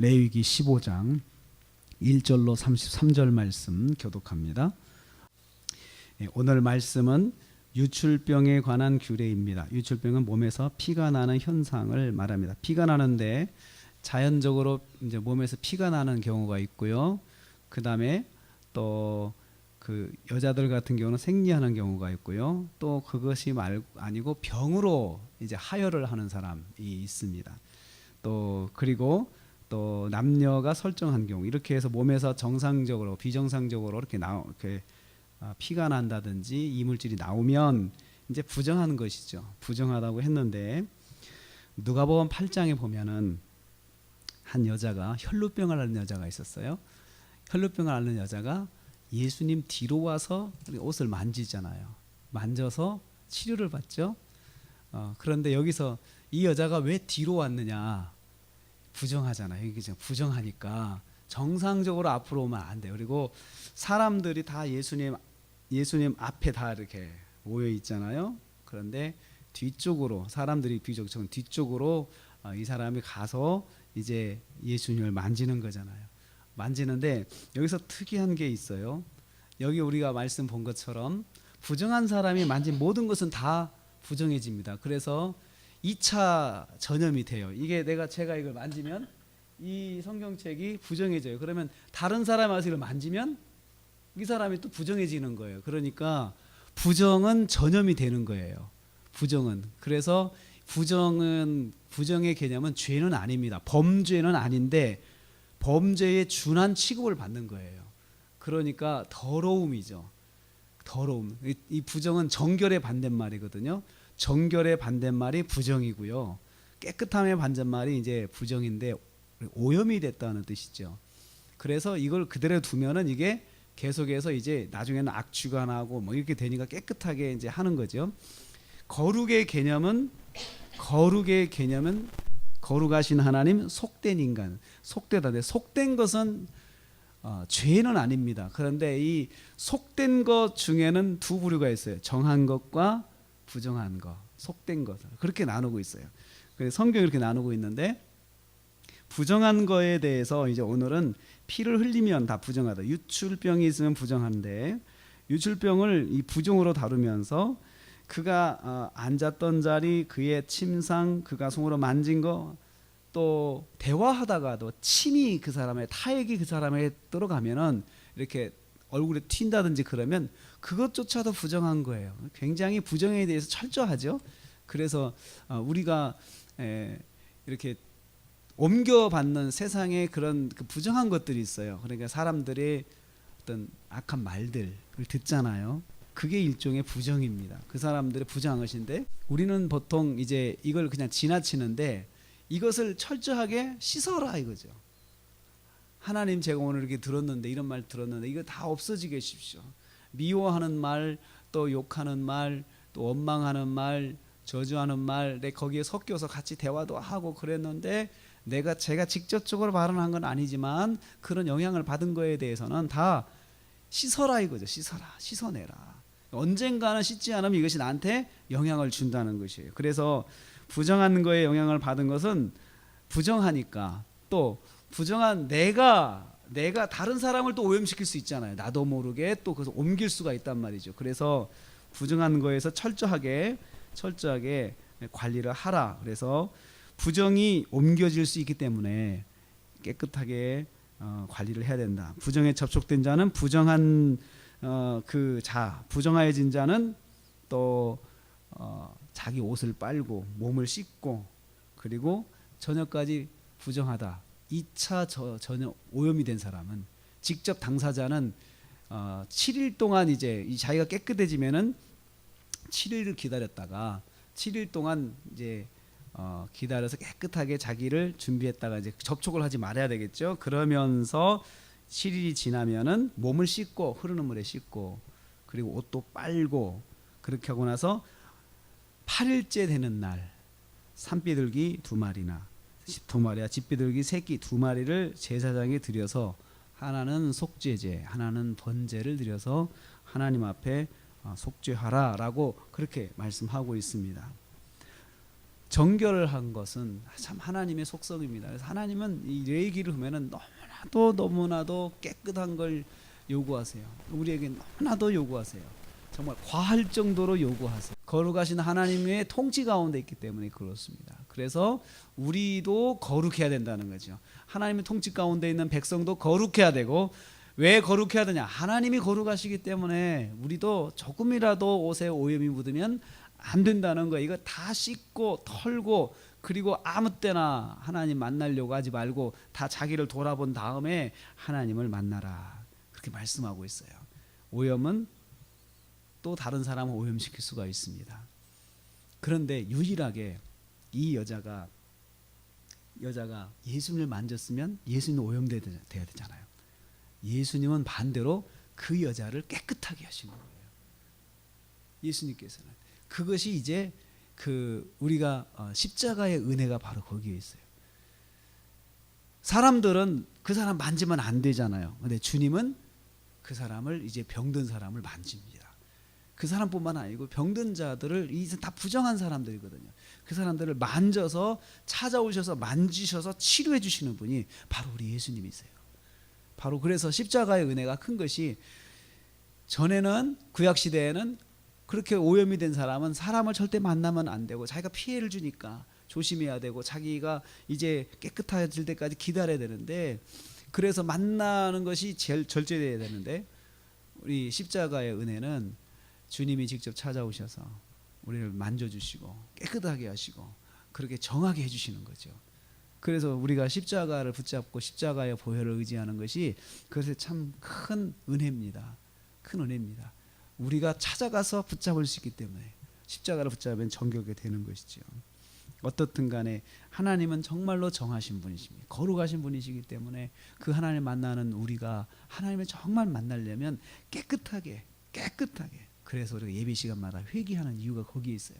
레위기 15장 1절로 33절 말씀 교독합니다. 오늘 말씀은 유출병에 관한 규례입니다. 유출병은 몸에서 피가 나는 현상을 말합니다. 피가 나는데 자연적으로 이제 몸에서 피가 나는 경우가 있고요. 그다음에 또 그 여자들 같은 경우는 생리하는 경우가 있고요. 또 그것이 아니고 병으로 이제 하혈을 하는 사람이 있습니다. 또 그리고 또 남녀가 설정한 경우 이렇게 해서 몸에서 정상적으로 비정상적으로 이렇게 피가 난다든지 이물질이 나오면 이제 부정한 것이죠. 부정하다고 했는데 누가복음 8장에 보면은 한 여자가 혈루병을 앓는 여자가 있었어요. 혈루병을 앓는 여자가 예수님 뒤로 와서 옷을 만지잖아요. 만져서 치료를 받죠. 그런데 여기서 이 여자가 왜 뒤로 왔느냐 부정하잖아요. 이게 부정하니까 정상적으로 앞으로 오면 안 돼요. 그리고 사람들이 다 예수님 앞에 다 이렇게 모여 있잖아요. 그런데 뒤쪽으로 사람들이 비정청 뒤쪽으로 이 사람이 가서 이제 예수님을 만지는 거잖아요. 만지는데 여기서 특이한 게 있어요. 여기 우리가 말씀 본 것처럼 부정한 사람이 만진 모든 것은 다 부정해집니다. 그래서 2차 전염이 돼요. 이게 제가 이걸 만지면 이 성경책이 부정해져요. 그러면 다른 사람이 와서 이걸 만지면 이 사람이 또 부정해지는 거예요. 그러니까 부정은 전염이 되는 거예요. 부정은. 그래서 부정의 개념은 죄는 아닙니다. 범죄는 아닌데 범죄에 준한 취급을 받는 거예요. 그러니까 더러움이죠. 더러움. 이 부정은 정결의 반대말이거든요. 정결의 반대말이 부정이고요. 깨끗함의 반대말이 이제 부정인데 오염이 됐다는 뜻이죠. 그래서 이걸 그대로 두면은 이게 계속해서 이제 나중에는 악취가 나고 뭐 이렇게 되니까 깨끗하게 이제 하는 거죠. 거룩의 개념은 거룩하신 하나님, 속된 인간, 속되다. 속된 것은 죄는 아닙니다. 그런데 이 속된 것 중에는 두 부류가 있어요. 정한 것과 부정한 것, 속된 것 그렇게 나누고 있어요. 그래서 성경이 이렇게 나누고 있는데 부정한 거에 대해서 이제 오늘은 피를 흘리면 다 부정하다. 유출병이 있으면 부정한데 유출병을 이 부정으로 다루면서 그가 앉았던 자리, 그의 침상, 그가 손으로 만진 거, 또 대화하다가도 침이 그 사람의 타액이 그 사람에 들어가면은 이렇게 얼굴에 튄다든지 그러면 그것조차도 부정한 거예요. 굉장히 부정에 대해서 철저하죠. 그래서 우리가 이렇게 옮겨받는 세상에 그런 부정한 것들이 있어요. 그러니까 사람들의 어떤 악한 말들을 듣잖아요. 그게 일종의 부정입니다. 그 사람들의 부정한 것인데 우리는 보통 이제 이걸 그냥 지나치는데 이것을 철저하게 씻어라 이거죠. 하나님 제가 오늘 이렇게 들었는데 이런 말 들었는데 이거 다 없어지게 하십시오. 미워하는 말, 또 욕하는 말, 또 원망하는 말, 저주하는 말, 거기에 섞여서 같이 대화도 하고 그랬는데 제가 직접적으로 발언한 건 아니지만 그런 영향을 받은 거에 대해서는 다 씻어라 이거죠. 씻어내라. 언젠가는 씻지 않으면 이것이 나한테 영향을 준다는 것이에요. 그래서 부정한 거에 영향을 받은 것은 부정하니까 또 부정한 내가 다른 사람을 또 오염시킬 수 있잖아요. 나도 모르게 또 그래서 옮길 수가 있단 말이죠. 그래서 부정한 거에서 철저하게 관리를 하라. 그래서 부정이 옮겨질 수 있기 때문에 깨끗하게 관리를 해야 된다. 부정에 접촉된 자는 부정하여진 자는 또 자기 옷을 빨고 몸을 씻고 그리고 저녁까지 부정하다. 2차 전혀 오염이 된 사람은 직접 당사자는 7일 동안 이제 자기가 깨끗해지면은 7일을 기다렸다가 7일 동안 이제 기다려서 깨끗하게 자기를 준비했다가 이제 접촉을 하지 말아야 되겠죠. 그러면서 7일이 지나면은 몸을 씻고 흐르는 물에 씻고 그리고 옷도 빨고 그렇게 하고 나서 8일째 되는 날 산비둘기 2마리나 2마리야 집비둘기 새끼 2마리를 제사장에 드려서 하나는 속죄제 하나는 번제를 드려서 하나님 앞에 속죄하라라고 그렇게 말씀하고 있습니다. 정결한 것은 참 하나님의 속성입니다. 그래서 하나님은 이 레위기를 보면은 너무나도 깨끗한 걸 요구하세요. 우리에게 너무나도 요구하세요. 정말 과할 정도로 요구하세요. 거룩하신 하나님의 통치 가운데 있기 때문에 그렇습니다. 그래서 우리도 거룩해야 된다는 거죠. 하나님의 통치 가운데 있는 백성도 거룩해야 되고, 왜 거룩해야 되냐? 하나님이 거룩하시기 때문에 우리도 조금이라도 옷에 오염이 묻으면 안 된다는 거예요. 이거 다 씻고 털고, 그리고 아무 때나 하나님 만나려고 하지 말고 다 자기를 돌아본 다음에 하나님을 만나라, 그렇게 말씀하고 있어요. 오염은 또 다른 사람을 오염시킬 수가 있습니다. 그런데 유일하게 이 여자가 예수님을 만졌으면 예수님은 오염돼야 되잖아요. 예수님은 반대로 그 여자를 깨끗하게 하신 거예요. 예수님께서는 그것이 이제 우리가 십자가의 은혜가 바로 거기에 있어요. 사람들은 그 사람 만지면 안 되잖아요. 근데 주님은 그 사람을, 이제 병든 사람을 만집니다. 그 사람뿐만 아니고 병든 자들을, 이제 다 부정한 사람들이거든요. 그 사람들을 만져서, 찾아오셔서 만지셔서 치료해 주시는 분이 바로 우리 예수님이세요. 바로 그래서 십자가의 은혜가 큰 것이, 전에는 구약 시대에는 그렇게 오염이 된 사람은 사람을 절대 만나면 안 되고, 자기가 피해를 주니까 조심해야 되고, 자기가 이제 깨끗해질 때까지 기다려야 되는데, 그래서 만나는 것이 제일 절제돼야 되는데, 우리 십자가의 은혜는 주님이 직접 찾아오셔서 우리를 만져주시고 깨끗하게 하시고 그렇게 정하게 해주시는 거죠. 그래서 우리가 십자가를 붙잡고 십자가의 보혈을 의지하는 것이, 그것이 참 큰 은혜입니다. 큰 은혜입니다. 우리가 찾아가서 붙잡을 수 있기 때문에 십자가를 붙잡으면 정결하게 되는 것이죠. 어떻든 간에 하나님은 정말로 정하신 분이십니다. 거룩하신 분이시기 때문에 그 하나님 만나는 우리가 하나님을 정말 만나려면 깨끗하게, 그래서 우리가 예배 시간마다 회개하는 이유가 거기에 있어요.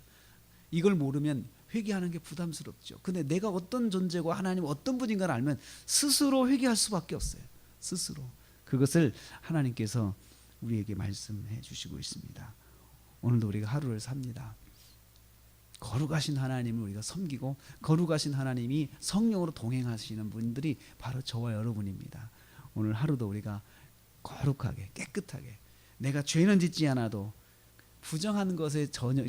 이걸 모르면 회개하는 게 부담스럽죠. 근데 내가 어떤 존재고 하나님 어떤 분인가를 알면 스스로 회개할 수밖에 없어요. 스스로. 그것을 하나님께서 우리에게 말씀해 주시고 있습니다. 오늘도 우리가 하루를 삽니다. 거룩하신 하나님을 우리가 섬기고, 거룩하신 하나님이 성령으로 동행하시는 분들이 바로 저와 여러분입니다. 오늘 하루도 우리가 거룩하게, 깨끗하게, 내가 죄는 짓지 않아도 부정한 것에 전혀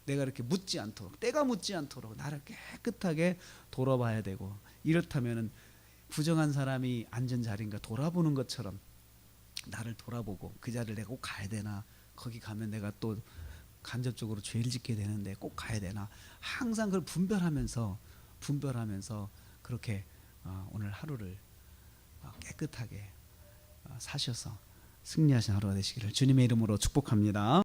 내가 이렇게 묻지 않도록, 때가 묻지 않도록 나를 깨끗하게 돌아봐야 되고, 이렇다면은 부정한 사람이 앉은 자리인가 돌아보는 것처럼 나를 돌아보고, 그 자리를 내가 꼭 가야 되나, 거기 가면 내가 또 간접적으로 죄를 짓게 되는데 꼭 가야 되나, 항상 그걸 분별하면서 그렇게 오늘 하루를 깨끗하게 사셔서 승리하신 하루가 되시기를 주님의 이름으로 축복합니다.